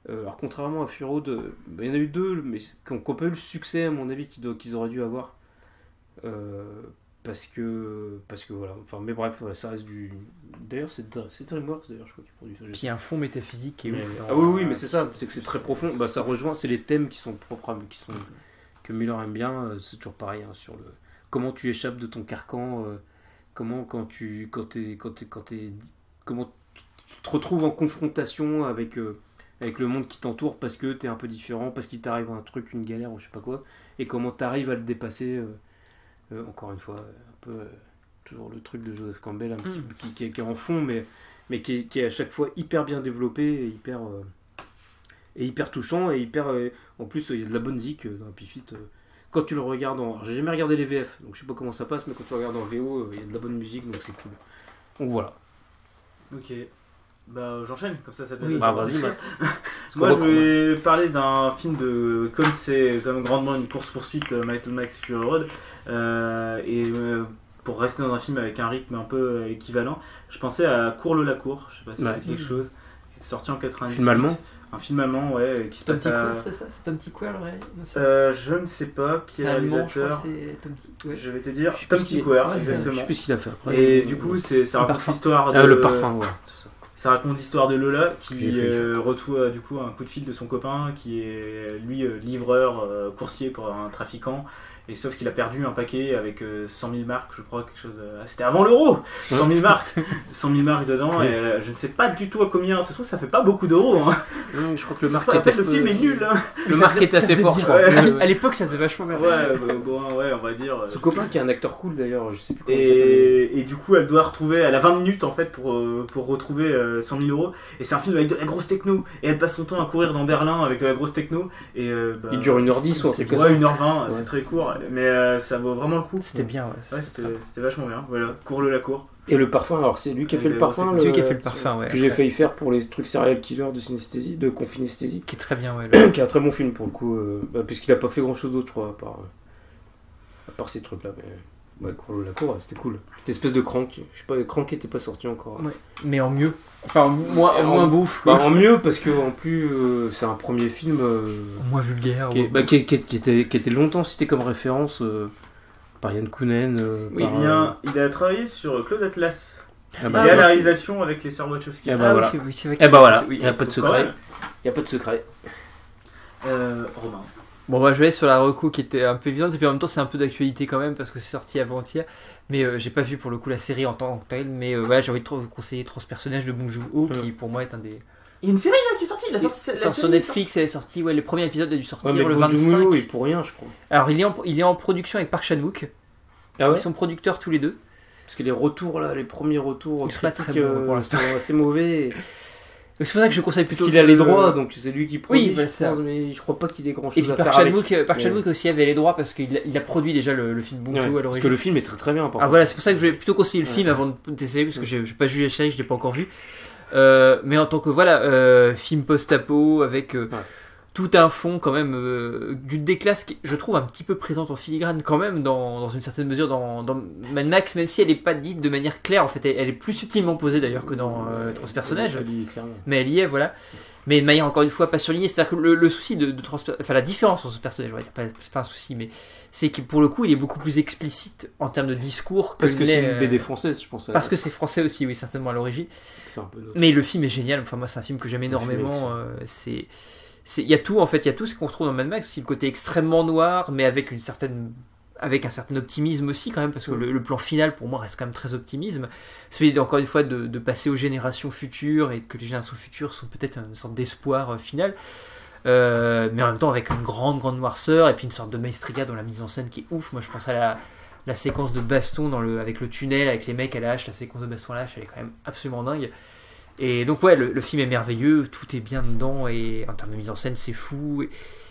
alors contrairement à Fury Road, il y en a eu deux mais qui n'ont pas eu le succès à mon avis qu'ils auraient dû avoir. Parce que voilà, enfin mais bref, ça reste du. D'ailleurs c'est DreamWorks d'ailleurs, je crois, qui produit ça. Puis il y a un fond métaphysique qui est ouf. Ah oui mais c'est ça, c'est que c'est très profond. Bah ça rejoint, c'est les thèmes qui sont propres Miller aime bien, c'est toujours pareil sur le comment tu échappes de ton carcan, comment comment tu te retrouves en confrontation avec le monde qui t'entoure parce que t'es un peu différent, parce qu'il t'arrive un truc, une galère ou je sais pas quoi, et comment t'arrives à le dépasser. Encore une fois, un peu toujours le truc de Joseph Campbell, un petit peu, qui est en fond, mais qui est à chaque fois hyper bien développé et hyper touchant et hyper. En plus, il y a de la bonne zik dans Happy Feet. Quand tu le regardes en. J'ai jamais regardé les VF, donc je sais pas comment ça passe, mais quand tu le regardes en VO, il y a de la bonne musique, donc c'est cool. Donc voilà. Ok. Bah j'enchaîne, comme ça te Oui, bah vas-y, Matt. Moi je vais parler d'un film de. Comme c'est comme grandement une course-poursuite, Mad Max Fury Road. Pour rester dans un film avec un rythme un peu équivalent, je pensais à Cours-le-la-Cour, je sais pas si c'est quelque chose, qui est sorti en 98. Film allemand. Un film allemand, ouais, qui se passe à... C'est ça, c'est Tom Tykwer, je ne sais pas qui est le réalisateur. Je vais te dire, Tom Tykwer, exactement. Je sais plus ce qu'il a fait après. Et du coup, ça raconte l'histoire de... le parfum, ouais, c'est ça. Ça raconte l'histoire de Lola qui retrouve du coup un coup de fil de son copain qui est lui livreur, coursier pour un trafiquant. Et sauf qu'il a perdu un paquet avec 100 000 marques, je crois, quelque chose. C'était avant l'euro 100 000 marques 100 000 marques dedans, Oui. et je ne sais pas du tout à combien. Ça se trouve, ça fait pas beaucoup d'euros. Hein. Je crois que le marque Peut-être le film est nul. Hein. Le marque est assez fort, je crois. Ouais. À l'époque, ça faisait vachement bien. Ouais, on va dire. Son copain qui est un acteur cool d'ailleurs, je sais plus comment il s'appelle. Et du coup, elle a 20 minutes en fait pour retrouver 100 000 euros. Et c'est un film avec de la grosse techno. Et elle passe son temps à courir dans Berlin avec de la grosse techno. Et, il dure 1h10 ou un truc comme ça. Ouais, 1h20, c'est très court. Mais ça vaut vraiment le coup. C'était bien, ouais. C'était vachement bien. Voilà, Cours-le-la-Cour. Et le parfum, alors c'est lui qui a fait le parfum. C'est lui qui a fait le parfum, ouais. Que j'ai failli faire pour les trucs serial killer de synesthésie, de confinesthésie. Qui est très bien, ouais. Qui est un très bon film pour le coup, puisqu'il a pas fait grand chose d'autre, je crois, à part ces trucs-là. Mais ouais, Cours-le-la-Cour, c'était cool. Cette espèce de Crank. Je sais pas, Crank était pas sorti encore. Ouais. Mais en mieux. Enfin, moins bouffe. En mieux, parce que en plus, c'est un premier film. Moins vulgaire. Qui était longtemps cité comme référence. Par Yann Kounen. Il a travaillé sur Claude Atlas. Ah il y a la réalisation avec les sœurs Wachowski. Voilà. Oui, c'est vrai. Voilà, il n'y a pas de secret. Il n'y a pas de secret. Romain. Bon, bah, je vais aller sur la reco qui était un peu évidente, et puis en même temps, c'est un peu d'actualité quand même, parce que c'est sorti avant-hier. Mais j'ai pas vu pour le coup la série en tant que telle, mais voilà, j'ai envie de conseiller Transpersonnage de Bong Joon-ho, qui pour moi est un des. Il y a une série là qui est sortie, sur Netflix, elle est sortie, le premier épisode a dû sortir le Bong 25. Joon-ho est pour rien, je crois. Alors il est en production avec Park Chan-wook. Ah ouais. Ils sont producteurs tous les deux. Parce que les retours là, les premiers retours Ils sont pas très bons pour l'instant. sont assez mauvais. C'est pour ça que je conseille plutôt. Parce qu'il a les droits, donc c'est lui qui produit. Oui, bah, je pense, mais je crois pas qu'il ait grand chose et puis à faire avec. Park Chan-wook aussi avait les droits parce qu'il a produit déjà le film Bong Joon-ho à l'origine. Parce que le film est très très bien. Voilà, c'est pour ça que je vais plutôt conseiller le film avant de t'essayer, parce que je vais pas juger la série, je l'ai pas encore vu. Mais en tant que film post-apo avec tout un fond quand même d'une des classes qui je trouve un petit peu présente en filigrane quand même dans une certaine mesure dans Mad Max, même si elle est pas dite de manière claire en fait, elle est plus subtilement posée d'ailleurs que dans Transpersonnage, mais elle y est, voilà. Mais de manière encore une fois pas surlignée, c'est-à-dire que le souci de la différence entre ce personnage, on va dire, c'est pas un souci, mais c'est que pour le coup il est beaucoup plus explicite en termes de discours parce que c'est une BD française, je pense. Parce que c'est français aussi, oui, certainement à l'origine. C'est un peu mais le film est génial, enfin moi c'est un film que j'aime énormément. Il y a tout en fait, il y a tout ce qu'on retrouve dans Mad Max, aussi le côté extrêmement noir, mais avec un certain optimisme aussi quand même, parce que le plan final pour moi reste quand même très optimisme. Celui encore une fois de passer aux générations futures et que les générations futures sont peut-être une sorte d'espoir final, mais en même temps avec une grande noirceur et puis une sorte de maestriga dans la mise en scène qui est ouf. Moi je pense à la séquence de baston avec le tunnel, avec les mecs à la hache, la séquence de baston à la hache, elle est quand même absolument dingue. Et donc ouais, le film est merveilleux, tout est bien dedans, et en termes de mise en scène c'est fou.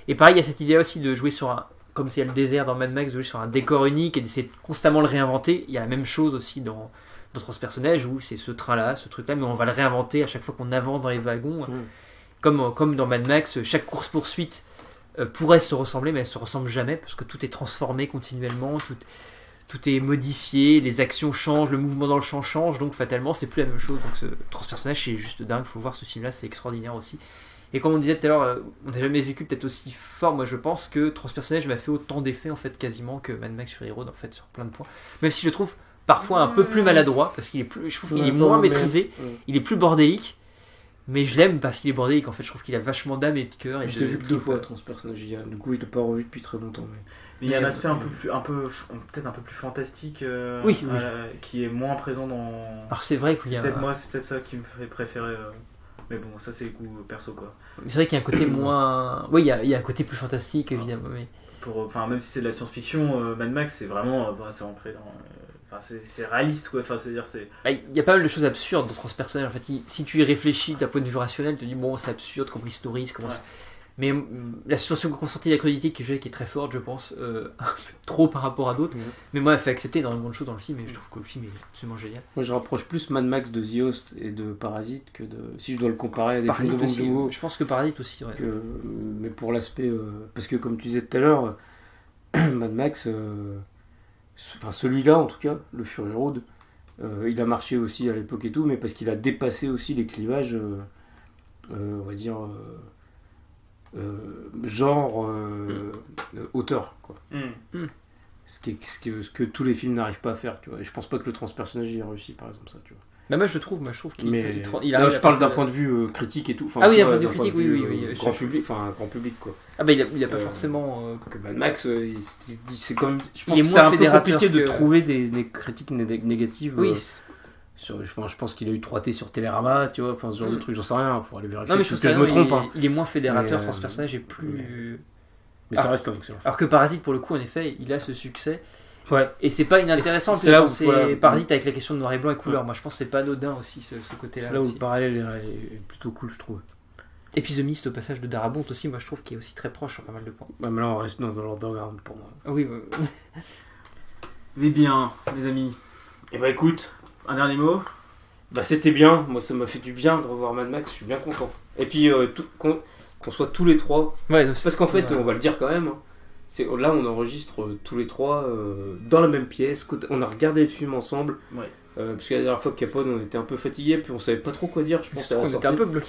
Et pareil, il y a cette idée aussi de jouer sur comme s'il y a le désert dans Mad Max, de jouer sur un décor unique et d'essayer de constamment le réinventer. Il y a la même chose aussi dans d'autres personnages où c'est ce train-là, ce truc-là, mais on va le réinventer à chaque fois qu'on avance dans les wagons. Comme dans Mad Max, chaque course-poursuite pourrait se ressembler, mais elle se ressemble jamais parce que tout est transformé continuellement, tout est modifié, les actions changent, le mouvement dans le champ change, donc fatalement c'est plus la même chose. Donc ce Transpersonnage c'est juste dingue, faut voir ce film-là, c'est extraordinaire aussi. Et comme on disait tout à l'heure, on n'a jamais vécu peut-être aussi fort, moi je pense que Transpersonnage m'a fait autant d'effet en fait quasiment que Mad Max Fury Road en fait sur plein de points. Même si je le trouve parfois un peu plus maladroit, parce qu'il est plus, je trouve qu'il est moins maîtrisé, il est plus bordélique. Mais je l'aime parce qu'il est bordélique. En fait, je trouve qu'il a vachement d'âme et de cœur. Et Je l'ai vu que 2 fois, fois. transpersonnage. Du coup, je l'ai pas revu depuis très longtemps. Mais... Mais il y a un aspect peut-être un peu plus fantastique, Oui. qui est moins présent dans. Alors c'est vrai qu'il y a. C'est peut-être ça qui me fait préférer. Mais bon, ça c'est le coup perso quoi. C'est vrai qu'il y a un côté moins. Oui, il y a un côté plus fantastique évidemment. Mais... Même si c'est de la science-fiction, Mad Max c'est vraiment c'est ancré dans. C'est réaliste quoi. C'est-à-dire c'est. Il y a pas mal de choses absurdes dans Transpersonnage. En fait, si tu y réfléchis d'un point de vue rationnel, tu te dis bon, c'est absurde, comment ils se nourrissent, comment. Mais la situation consentie d'acrédité qui est très forte, je pense, un peu trop par rapport à d'autres. Mais moi, elle fait accepter énormément de choses dans le film et je trouve que le film est absolument génial. Moi, je rapproche plus Mad Max de The Host et de Parasite que de. Si je dois le comparer à des films de Bong Joon-ho. Je pense que Parasite aussi, ouais. Mais pour l'aspect. Parce que, comme tu disais tout à l'heure, Mad Max. Enfin, celui-là, en tout cas, le Fury Road, il a marché aussi à l'époque et tout, mais parce qu'il a dépassé aussi les clivages, on va dire. Genre auteur quoi. Ce que tous les films n'arrivent pas à faire, tu vois. Et je pense pas que le transpersonnage ait réussi par exemple ça, tu vois. Bah moi je trouve qu'il là, je parle d'un point de vue critique et tout. Ah oui, d'un point de vue critique, oui. Grand public, enfin grand public quoi. Ah bah il a pas forcément. Que Mad Max, c'est quand même. Je pense que c'est un peu fédérateur compliqué de trouver des critiques négatives. Oui. Je pense qu'il a eu 3T sur Télérama, tu vois, enfin ce genre de truc, j'en sais rien, faut aller vérifier. Non mais je trouve que je me trompe. Il est moins fédérateur, mais, Transpersonnage est plus. Mais ça reste un excellent. Alors que Parasite, pour le coup, en effet, il a ce succès. Ouais. Et c'est pas inintéressant c'est là où c'est Parasite avec la question de noir et blanc et couleur. Moi, je pense que c'est pas anodin aussi ce côté-là. C'est là où aussi. le parallèle est plutôt cool, je trouve. Et puis The Mist, au passage de Darabont aussi, moi je trouve qu'il est aussi très proche sur pas mal de points. Bah, mais là, on reste dans l'underground pour moi. Ah oui. Mais bien, les amis. Et bah écoute, un dernier mot. Bah c'était bien, moi ça m'a fait du bien de revoir Mad Max, je suis bien content. Et puis qu'on soit tous les trois, parce qu'en fait on va le dire quand même, là on enregistre tous les trois dans la même pièce, on a regardé le film ensemble, parce que la dernière fois Capone on était un peu fatigués, puis on savait pas trop quoi dire, je pense. On était un peu bloqué.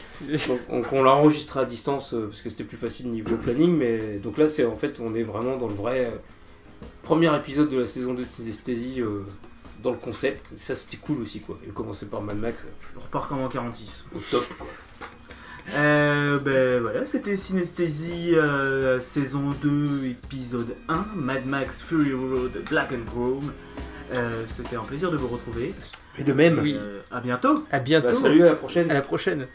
Donc on l'a enregistré à distance parce que c'était plus facile niveau planning, mais donc là en fait on est vraiment dans le vrai premier épisode de la saison 2 de Synesthésie. Dans le concept, ça c'était cool aussi quoi. Et commencer par Mad Max, on repart comme en 46. Au top quoi. Ben voilà, c'était Synesthésie saison 2 épisode 1, Mad Max Fury Road Black and Chrome. C'était un plaisir de vous retrouver. Et de même. À bientôt. À bientôt. Bah, salut, à la prochaine. À la prochaine.